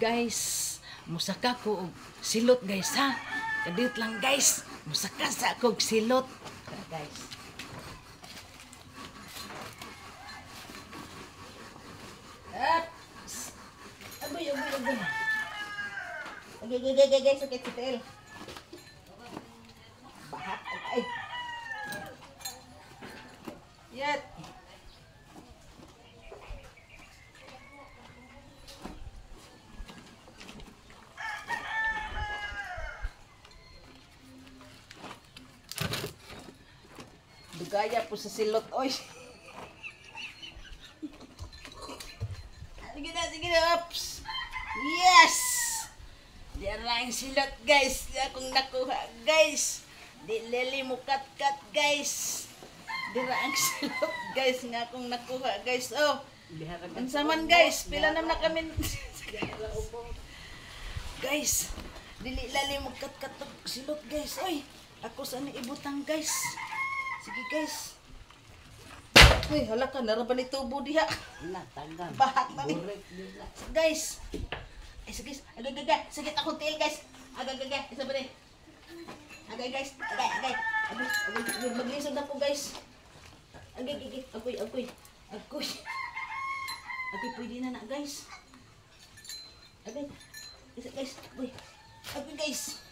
Guys, musaka ko og silot guys ha. Kadiyot lang guys, musaka sa kog silot. Guys. Agoy. Okay, sakit sitil. Bahat ay. Yat. Dugaya po sa silot, oy. Sige na, ups. Yes! Diyan lang silot, guys. Di akong nakuha, guys. Di lili mo kat-kat, guys. Dira ang silot, guys. Nga akong nakuha, guys. Oh, ansaman, guys. Pila naman na kami. Guys, dili lali mo kat-kat silot, guys. Oy, ako saan ibutang, guys. Sige, guys. Uy, hala ka, naraban ni tubo diha. Natagal. Bahat na ni. Guys. Ay, sige, agay. Sakit akong tail, guys. Agay. Isa ba rin? Agay, guys. Agay. Maglisod na po, guys. Agay. Agoy. Agay, pwede na, guys. Agay. Isa, guys. Agoy, guys.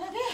Agay.